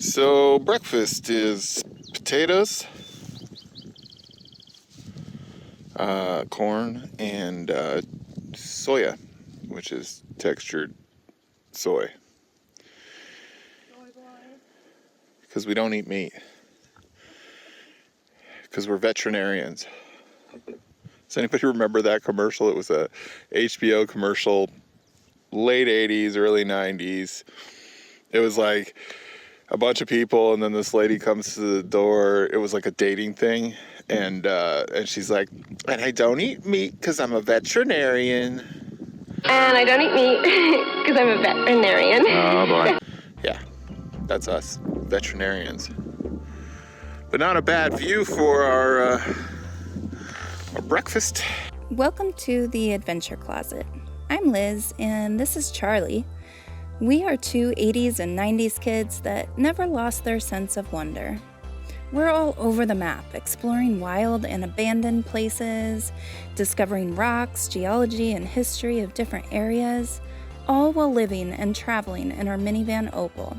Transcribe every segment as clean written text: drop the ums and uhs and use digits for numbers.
So breakfast is potatoes, corn, and soya, which is textured soy. Because we don't eat meat. Because we're veterinarians. Does anybody remember that commercial? It was a HBO commercial, late 80s, early 90s. It was like a bunch of people, and then this lady comes to the door. It was like a dating thing, and she's like, and I don't eat meat because I'm a veterinarian. And I don't eat meat because I'm a veterinarian. Oh boy. Yeah, that's us, veterinarians. But not a bad view for our breakfast. Welcome to the Adventure Closet. I'm Liz, and this is Charlie. We are two 80s and 90s kids that never lost their sense of wonder. We're all over the map, exploring wild and abandoned places, discovering rocks, geology, and history of different areas, all while living and traveling in our minivan Opal.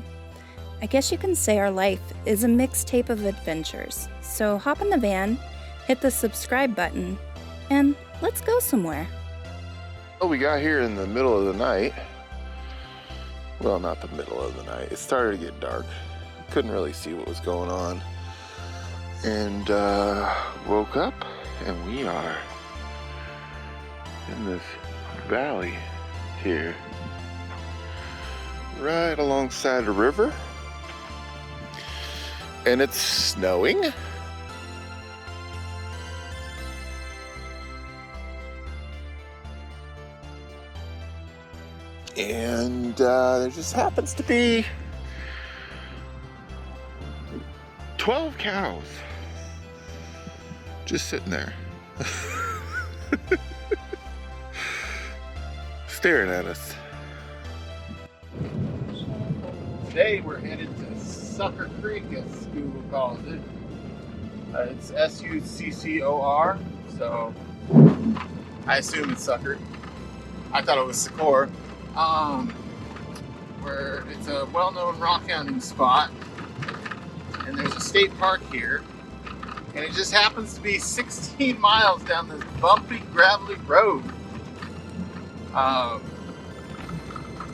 I guess you can say our life is a mixtape of adventures, so hop in the van, hit the subscribe button, and let's go somewhere. Well, we got here in the middle of the night. Well, not the middle of the night. It started to get dark. Couldn't really see what was going on. And woke up, and we are in this valley here, right alongside a river. And it's snowing. And there just happens to be 12 cows just sitting there staring at us. Today we're headed to Succor Creek, as Google calls it. It's Succor, so I assume it's Succor. I thought it was Succor. Where it's a well-known rockhounding spot, and there's a state park here, and it just happens to be 16 miles down this bumpy, gravelly road.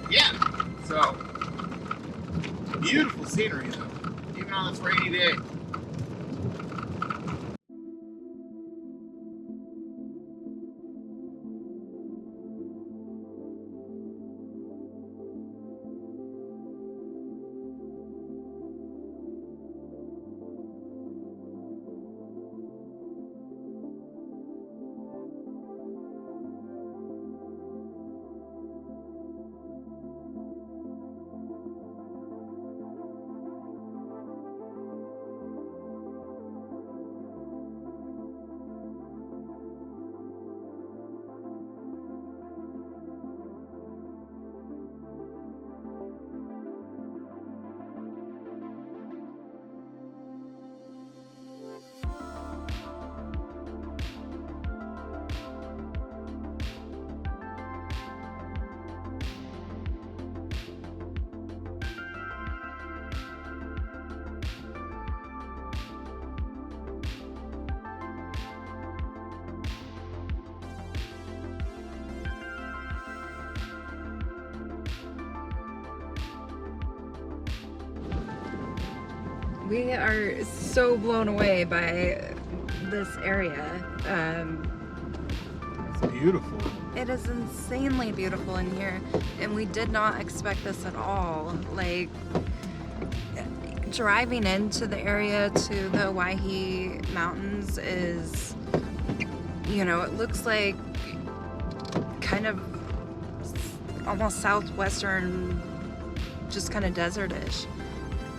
Yeah, so beautiful scenery though, even on this rainy day. We are so blown away by this area. It's beautiful. It is insanely beautiful in here, and we did not expect this at all. Like, driving into the area to the Owyhee Mountains is, you know, it looks like kind of almost southwestern, just kind of desertish.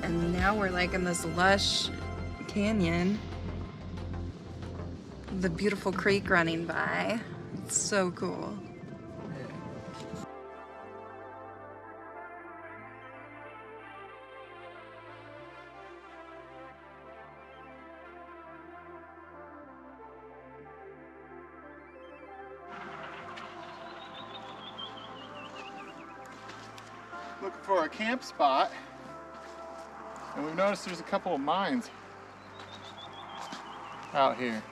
And now we're like in this lush canyon. The beautiful creek running by. It's so cool. Looking for a camp spot. And we've noticed there's a couple of mines out here.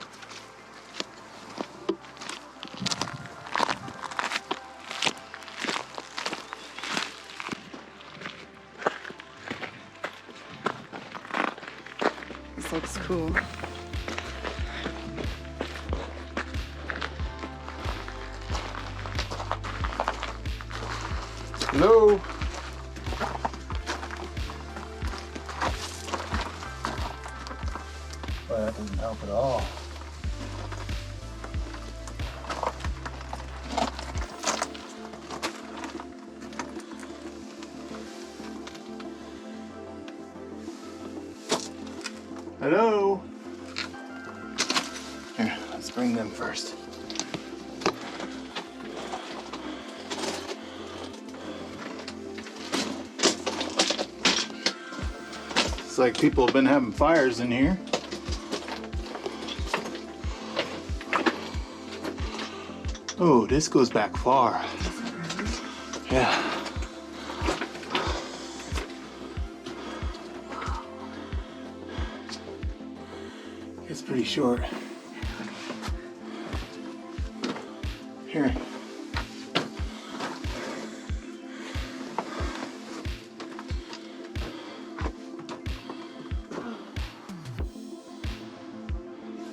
This looks cool. Hello. Well, that doesn't help at all. Hello. Here, let's bring them first. It's like people have been having fires in here. Oh, this goes back far. Yeah. It's pretty short. Here.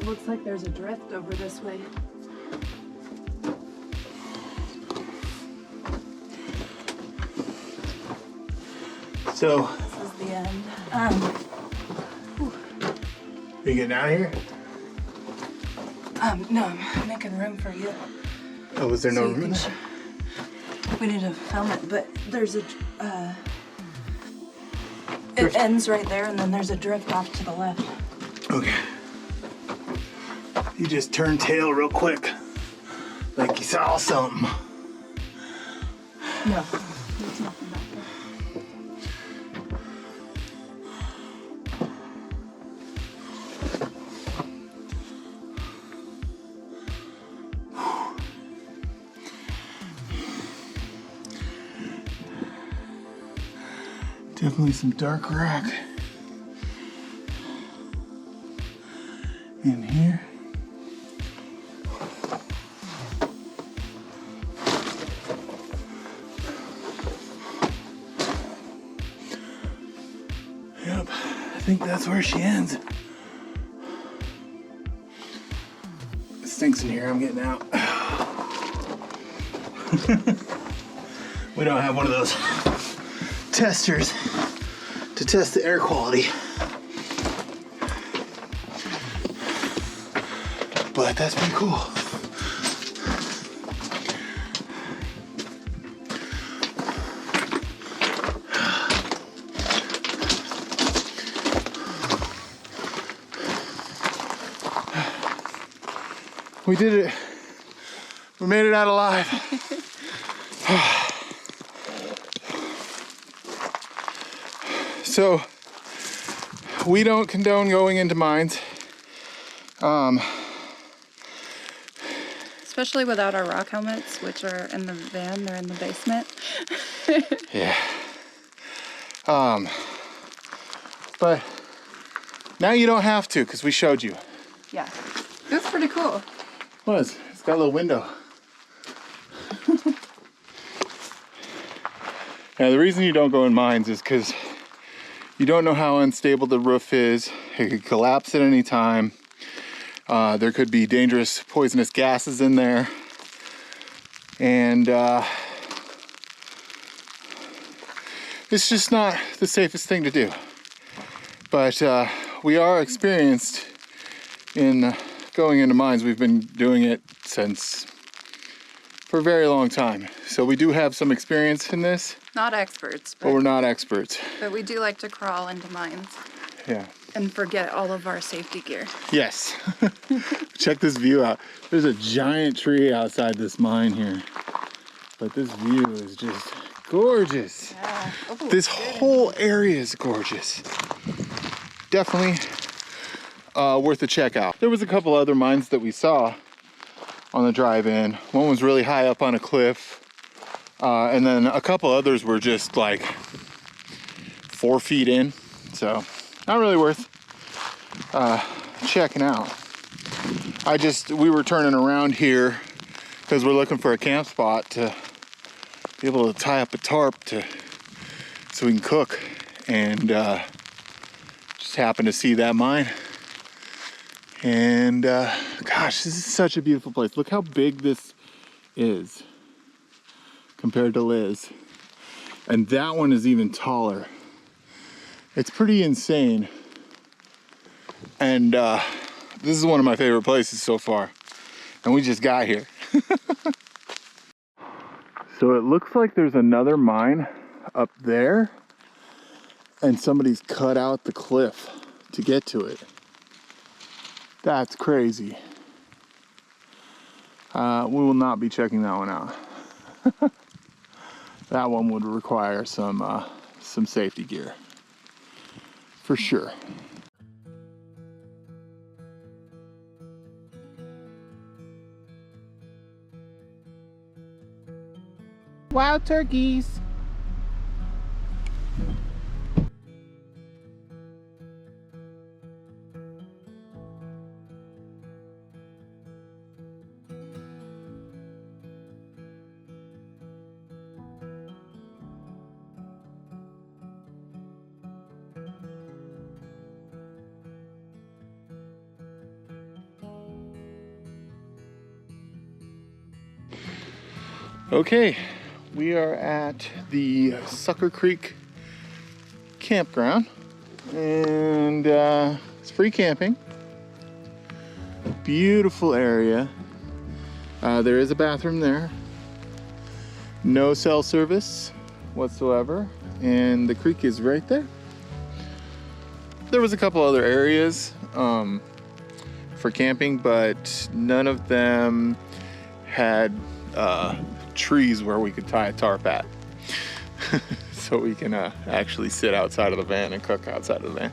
It looks like there's a drift over this way. So, This is the end. are you getting out of here? No, I'm making room for you. Oh, was there no So you room in can there? we need to film it, but there's a, it ends right there, and then there's a drift off to the left. Okay. You just turned tail real quick, like you saw something. No, there's nothing back there. Definitely some dark rock in here. Yep, I think that's where she ends. It stinks in here, I'm getting out. We don't have one of those testers to test the air quality. But that's pretty cool. We did it. We made it out alive. So, we don't condone going into mines. Especially without our rock helmets, which are in the van, they're in the basement. Yeah. But now you don't have to, because we showed you. Yeah, it was pretty cool. What? It's got a little window. Now, the reason you don't go in mines is because you don't know how unstable the roof is. It could collapse at any time. There could be dangerous poisonous gases in there. And it's just not the safest thing to do. But we are experienced in going into mines. We've been doing it for a very long time. So we do have some experience in this. Not experts, But we're not experts. but we do like to crawl into mines Yeah. and forget all of our safety gear. Yes. Check this view out. There's a giant tree outside this mine here. But this view is just gorgeous. Yeah. Oh, This whole area is gorgeous. Definitely worth a check out. There was a couple other mines that we saw on the drive-in. One was really high up on a cliff. And then a couple others were just like 4 feet in. so not really worth checking out. We were turning around here because we're looking for a camp spot to be able to tie up a tarp so we can cook, and just happened to see that mine. And gosh, this is such a beautiful place. Look how big this is compared to Liz. And that one is even taller. It's pretty insane. And this is one of my favorite places so far. And we just got here. So it looks like there's another mine up there, and somebody's cut out the cliff to get to it. That's crazy. We will not be checking that one out. That one would require some safety gear, for sure. Wild turkeys. Okay, we are at the Succor Creek campground, and it's free camping. Beautiful area. There is a bathroom there. No cell service whatsoever, and the creek is right there. There was a couple other areas for camping, but none of them had trees where we could tie a tarp at. So we can actually sit outside of the van and cook outside of the van.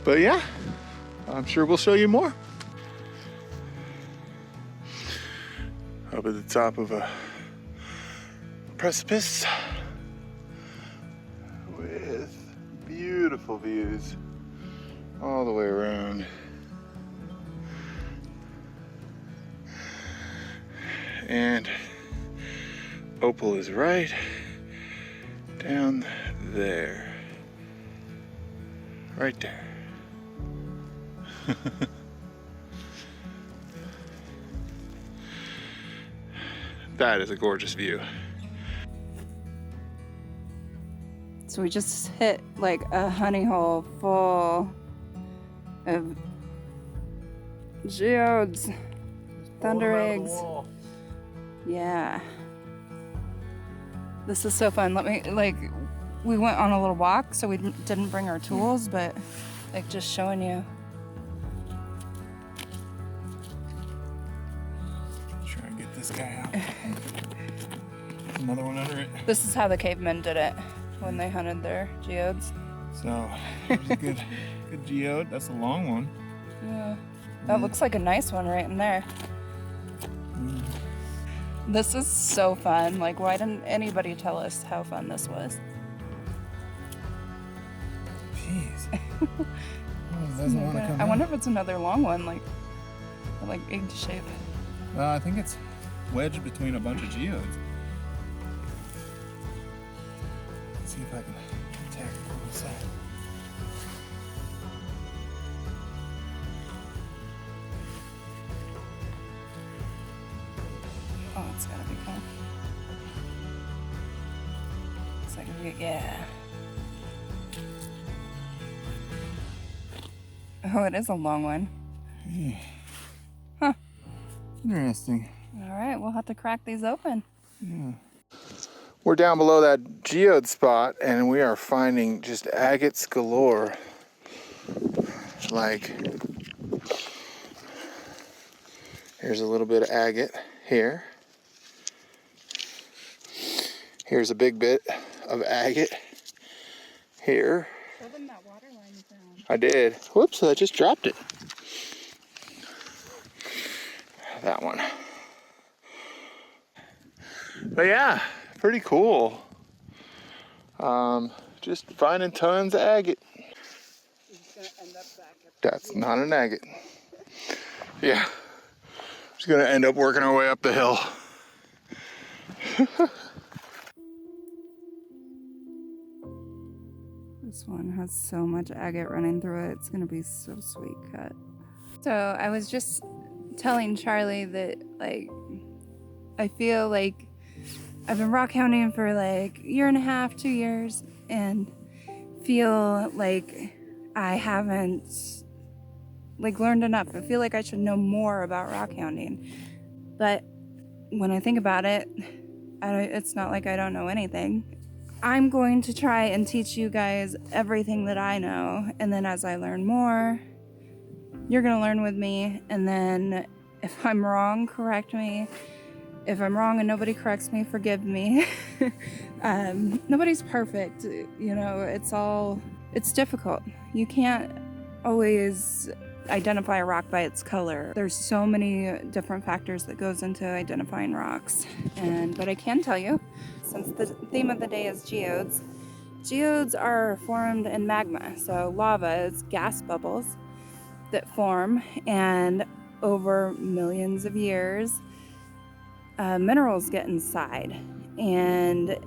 But yeah, I'm sure we'll show you more. Up at the top of a precipice with beautiful views all the way around. And Opal is right down there. Right there. That is a gorgeous view. So we just hit like a honey hole full of geodes, Thundereggs. Yeah. This is so fun. We went on a little walk, so we didn't bring our tools, but just showing you. Try and get this guy out. Another one under it. This is how the cavemen did it when they hunted their geodes. So, there's a good geode. That's a long one. Yeah. That looks like a nice one right in there. This is so fun. Why didn't anybody tell us how fun this was? Jeez. Doesn't want to come I wonder out. if it's another long one, like egg shape. I think it's wedged between a bunch of geodes. Let's see if I can tack it on the side. Oh, it's gotta be cool. It's like, yeah. Oh, it is a long one. Yeah. Huh. Interesting. All right, we'll have to crack these open. Yeah. We're down below that geode spot, and we are finding just agates galore. Here's a little bit of agate here. Here's a big bit of agate here. Show them that waterline you found. I did. Whoops, I just dropped it. That one. But yeah, pretty cool. Just finding tons of agate. That's not an agate. Yeah. Just gonna end up working our way up the hill. This one has so much agate running through it. It's gonna be so sweet cut. So I was just telling Charlie that, like, I feel like I've been rockhounding for like a year and a half, 2 years, and feel like I haven't learned enough. I feel like I should know more about rockhounding. But when I think about it, it's not like I don't know anything. I'm going to try and teach you guys everything that I know, and then as I learn more, you're gonna learn with me, and then if I'm wrong, correct me. If I'm wrong and nobody corrects me, forgive me. Nobody's perfect, you know, it's difficult. You can't always identify a rock by its color. There's so many different factors that goes into identifying rocks. But I can tell you, since the theme of the day is geodes, geodes are formed in magma. So lava is gas bubbles that form, and over millions of years, minerals get inside and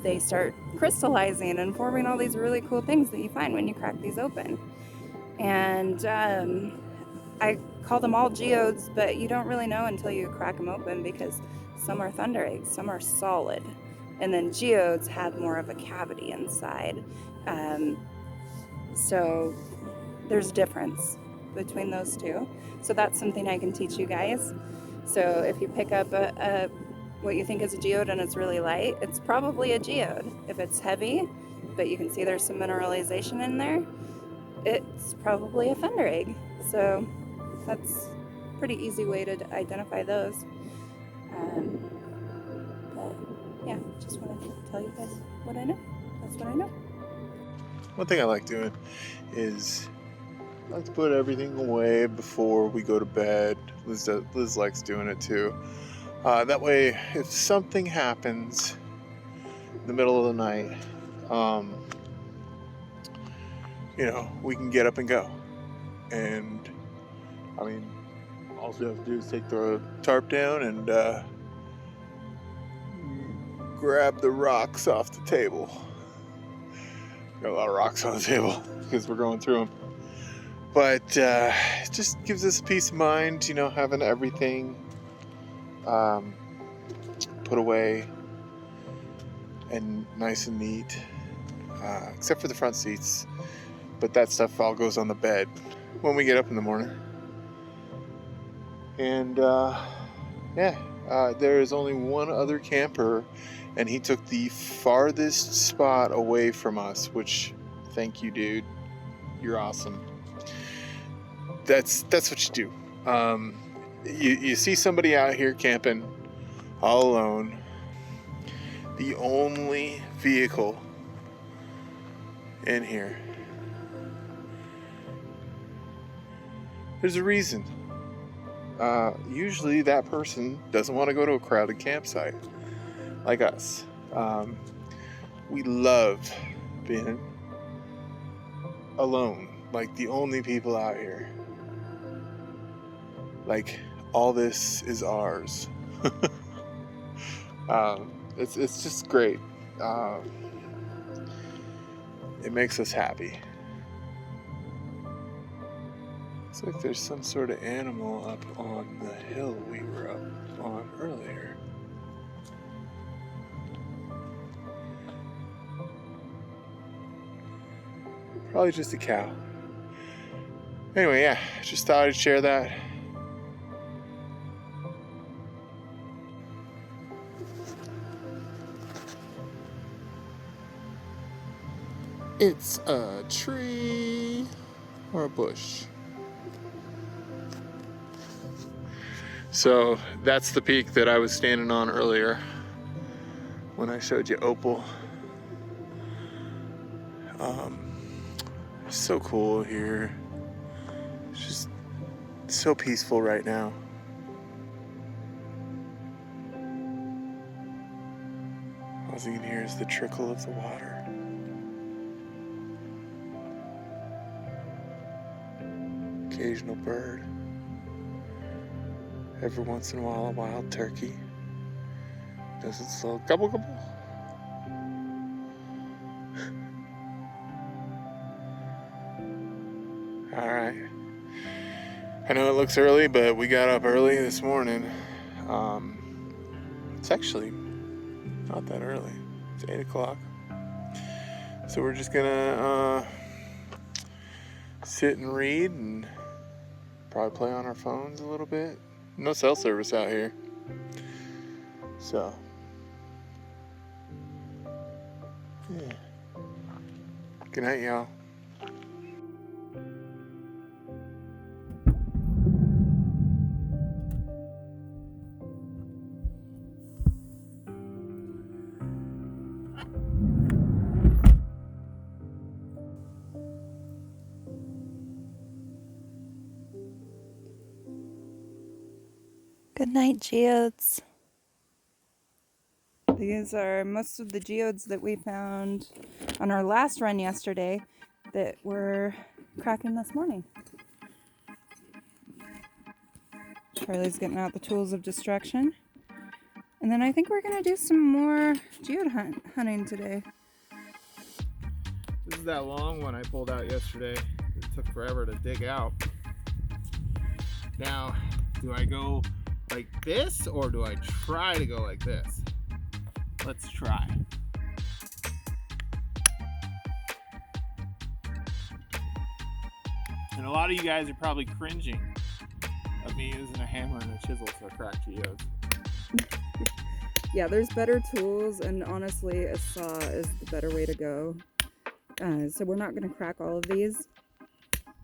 they start crystallizing and forming all these really cool things that you find when you crack these open. And I call them all geodes, but you don't really know until you crack them open, because some are Thundereggs, some are solid, and then geodes have more of a cavity inside. So there's a difference between those two. So that's something I can teach you guys. So if you pick up what you think is a geode and it's really light, it's probably a geode. If it's heavy, but you can see there's some mineralization in there, it's probably a Thunderegg. So that's a pretty easy way to identify those. But yeah, just wanted to tell you guys what I know. That's what I know. One thing I like doing is I like to put everything away before we go to bed. Liz likes doing it too. That way, if something happens in the middle of the night, you know, we can get up and go. And I mean, all we have to do is take the tarp down and grab the rocks off the table. Got a lot of rocks on the table because we're going through them. But it just gives us peace of mind, you know, having everything put away and nice and neat, except for the front seats. But that stuff all goes on the bed when we get up in the morning. And there is only one other camper, and he took the farthest spot away from us, which, thank you, dude. You're awesome. That's what you do. You see somebody out here camping all alone. The only vehicle in here. There's a reason. Usually that person doesn't want to go to a crowded campsite like us. We love being alone, like the only people out here. Like, all this is ours. It's just great. It makes us happy. Looks like there's some sort of animal up on the hill we were up on earlier. Probably just a cow. Anyway, yeah, just thought I'd share that. It's a tree or a bush. So that's the peak that I was standing on earlier when I showed you Opal. So cool here. It's just so peaceful right now. All you can hear is the trickle of the water. occasional bird. Every once in a while, a wild turkey does its little gobble gobble. All right. I know it looks early, but we got up early this morning. It's actually not that early. It's 8 o'clock. So we're just gonna sit and read and probably play on our phones a little bit. No cell service out here. So, yeah. Good night, y'all. Good night, geodes. These are most of the geodes that we found on our last run yesterday that were cracking this morning. Charlie's getting out the tools of destruction. And then I think we're going to do some more geode hunting today. This is that long one I pulled out yesterday. It took forever to dig out. Now, do I go like this or do I try to go like this? Let's try. And a lot of you guys are probably cringing of me using a hammer and a chisel to crack geodes. Yeah, there's better tools, and honestly, a saw is the better way to go. So we're not going to crack all of these.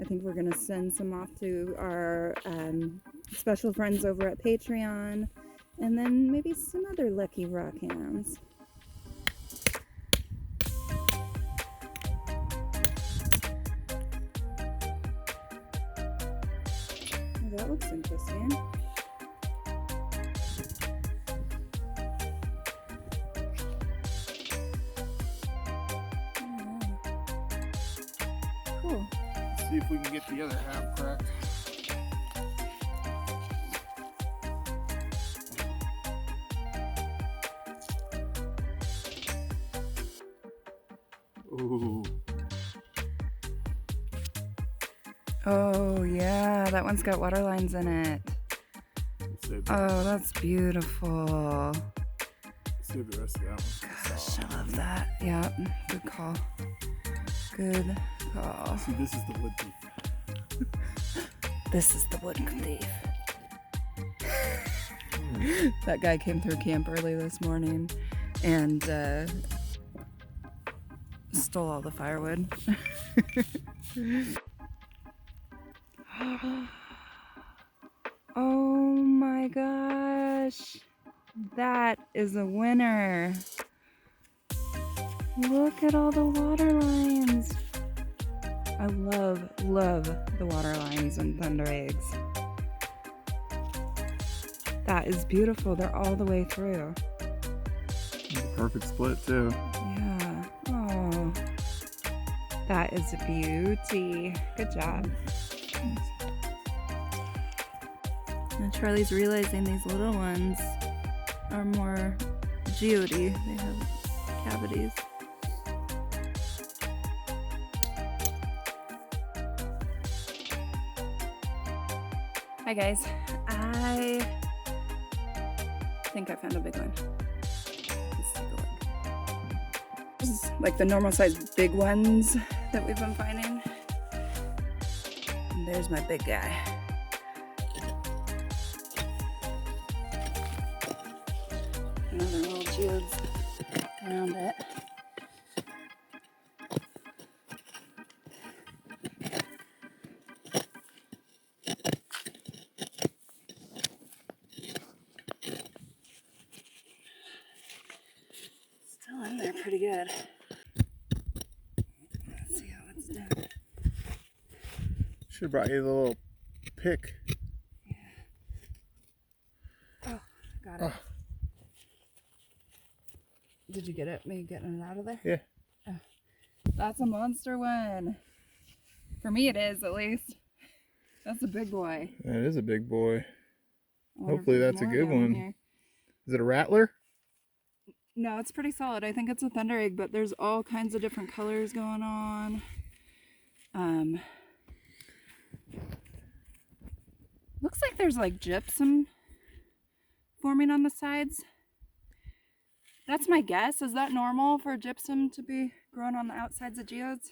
I think we're going to send some off to our special friends over at Patreon, and then maybe some other lucky rock hands. Oh, that looks interesting. Cool. Let's see if we can get the other half cracked. Ooh. Oh yeah, that one's got water lines in it. Oh, that's beautiful. Save the rest of that one. Gosh, I love that. Yeah, good call. Good call. See, this is the wood thief. This is the wood thief. That guy came through camp early this morning and stole all the firewood. Oh my gosh. That is a winner. Look at all the water lines. I love the water lines in Thundereggs. That is beautiful. They're all the way through. Perfect split too. Yeah. Oh, that is a beauty. Good job. Now Charlie's realizing these little ones are more geode. They have cavities. Hi guys, I think I found a big one. Let's take a look. This is like the normal size big ones that we've been finding. And there's my big guy. Another little geodes around it. Still in there pretty good. Let's see how it's done. Should have brought you the little pick. Yeah. Oh, got it. Oh. Did you get it? Me getting it out of there? Yeah. Oh, that's a monster one. For me it is, at least. That's a big boy. That is a big boy. I wonder if Hopefully there's that's a more good down one. here. Is it a rattler? No, it's pretty solid. I think it's a Thunderegg, but there's all kinds of different colors going on. Looks like there's like gypsum forming on the sides. That's my guess. Is that normal for gypsum to be growing on the outsides of geodes?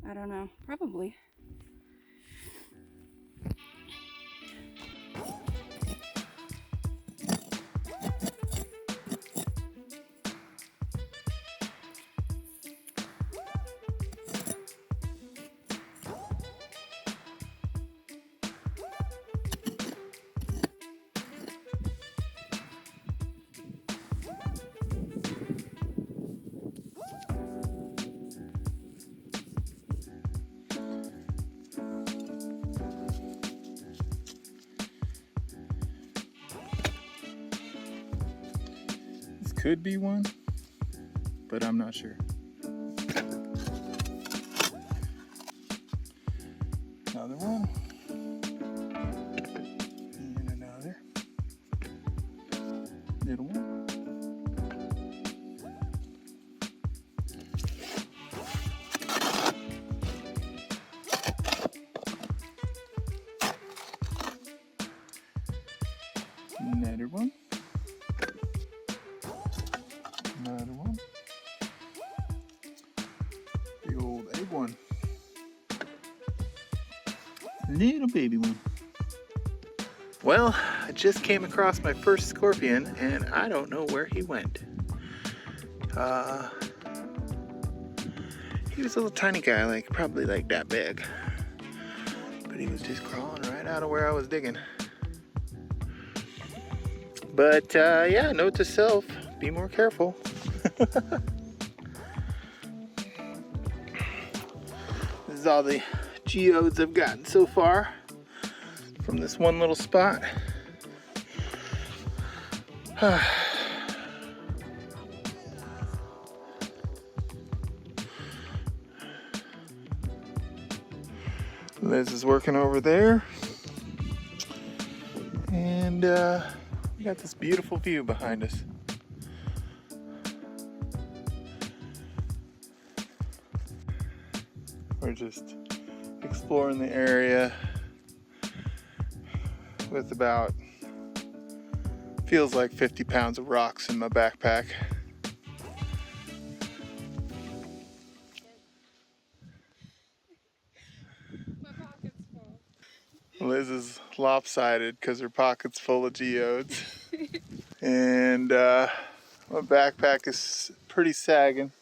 I don't know. Probably. This could be one, but I'm not sure. Another one. And another. Little one. Another one. Another one. Big old egg one. Little baby one. Well, I just came across my first scorpion and I don't know where he went. He was a little tiny guy, like probably like that big. But he was just crawling right out of where I was digging. But yeah, note to self, be more careful. This is all the geodes I've gotten so far from this one little spot. Liz is working over there. And we got this beautiful view behind us. We're just exploring the area with about, feels like 50 pounds of rocks in my backpack. My pocket's full. Liz is lopsided because her pocket's full of geodes. And my backpack is pretty sagging.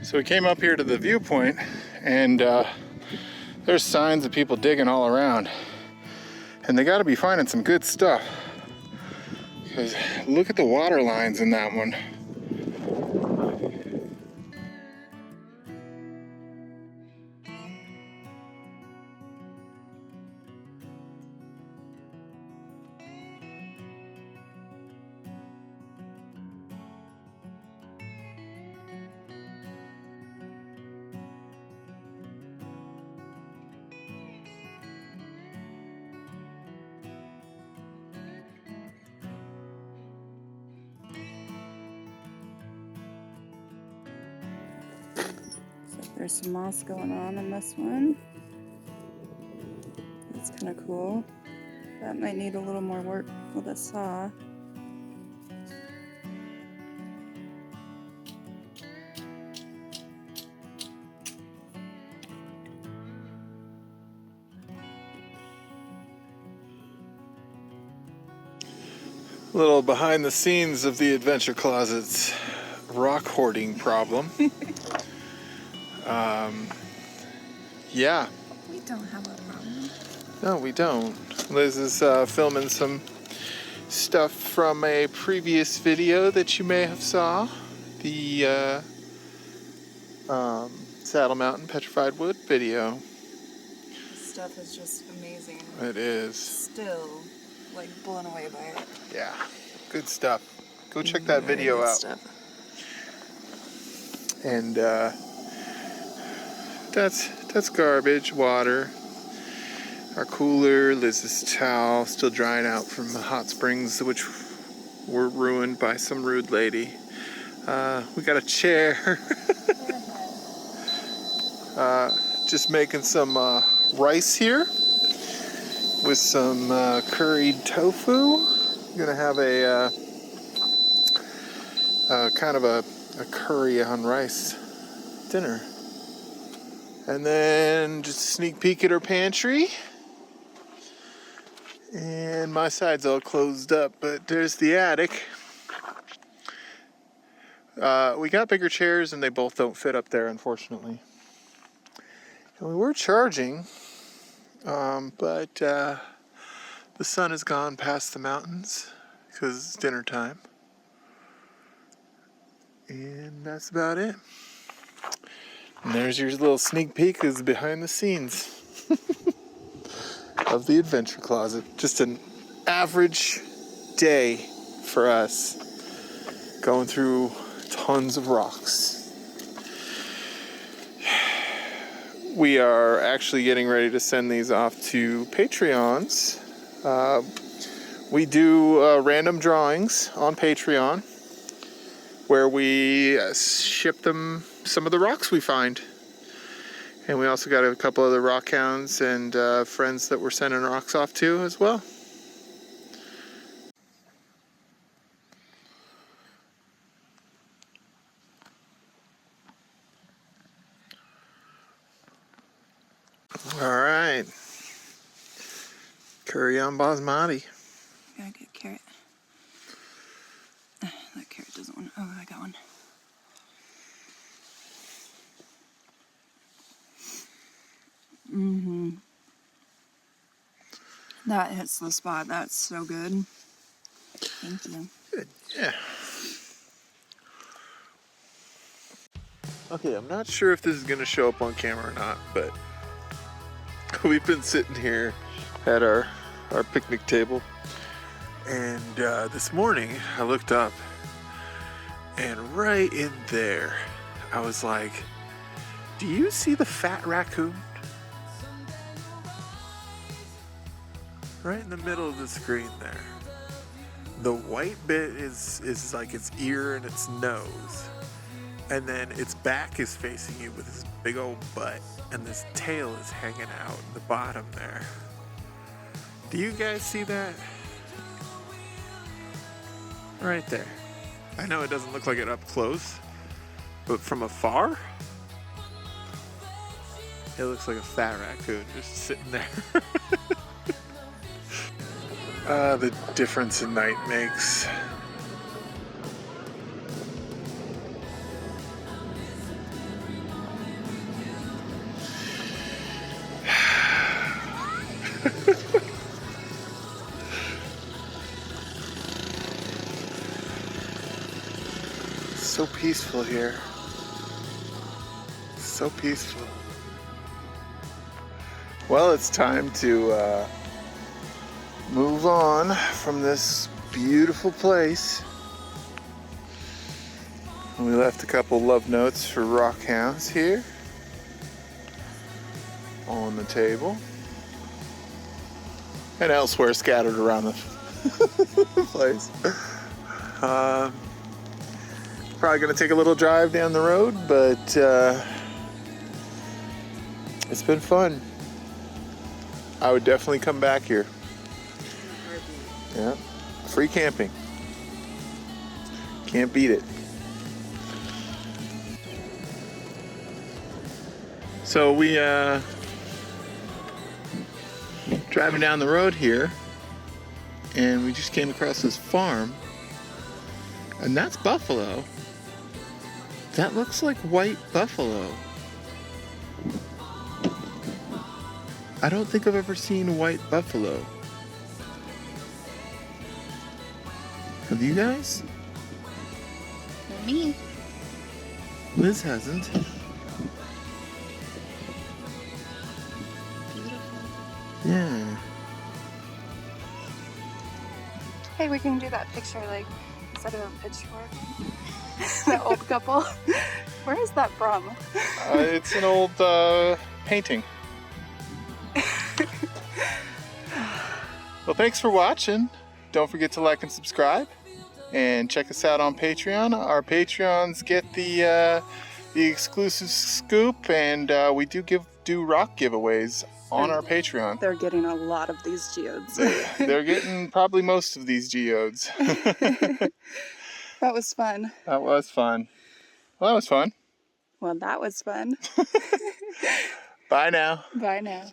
So we came up here to the viewpoint and there's signs of people digging all around. And they gotta be finding some good stuff. Because look at the water lines in that one. There's some moss going on this one. That's kind of cool. That might need a little more work with a saw. A little behind the scenes of the Adventure Closet's rock hoarding problem. Yeah. We don't have a problem. No, we don't. Liz is filming some stuff from a previous video that you may have saw. The Saddle Mountain Petrified Wood video. This stuff is just amazing. It is. Still, like, blown away by it. Yeah. Good stuff. Go check that video out. Stuff. And that's garbage, water. Our cooler, Liz's towel, still drying out from the hot springs, which were ruined by some rude lady. We got a chair. Just making some rice here with some curried tofu. Gonna have a kind of a curry on rice dinner. And then just a sneak peek at her pantry. And my side's all closed up, but there's the attic. We got bigger chairs and they both don't fit up there, unfortunately. And we were charging, but the sun has gone past the mountains because it's dinner time. And that's about it. And there's your little sneak peek is behind the scenes of the Adventure Closet. Just an average day for us, going through tons of rocks. We are actually getting ready to send these off to Patreons. We do random drawings on Patreon where we ship them some of the rocks we find. And we also got a couple other rockhounds and friends that we're sending rocks off to as well. All right. Curry on basmati. Gotta get carrot. That carrot doesn't want. Oh, I got one. That hits the spot. That's so good. Thank you. Good. Yeah. Okay, I'm not sure if this is going to show up on camera or not, but we've been sitting here at our picnic table, and this morning I looked up, and right in there I was like, do you see the fat raccoon? Right in the middle of the screen there. The white bit is like its ear and its nose, and then its back is facing you with this big old butt, and this tail is hanging out in the bottom there. Do you guys see that? Right there. I know it doesn't look like it up close, but from afar, it looks like a fat raccoon just sitting there. The difference in night makes. So peaceful here. So peaceful. Well, it's time to move on from this beautiful place. We left a couple love notes for rockhounds here on the table and elsewhere scattered around the place. Probably gonna take a little drive down the road, but it's been fun. I would definitely come back here. Yeah, free camping. Can't beat it. So we driving down the road here, and we just came across this farm, and that's buffalo. That looks like white buffalo. I don't think I've ever seen white buffalo. Have you guys? Me. Liz hasn't. Beautiful. Yeah. Hey, we can do that picture like instead of a pitchfork. The old couple. Where is that from? It's an old painting. Well, thanks for watching. Don't forget to like and subscribe, and check us out on Patreon. Our Patreons get the exclusive scoop, and we do rock giveaways on our Patreon. They're getting a lot of these geodes. They're getting probably most of these geodes. That was fun. That was fun. Well, that was fun. Well, that was fun. Bye now. Bye now.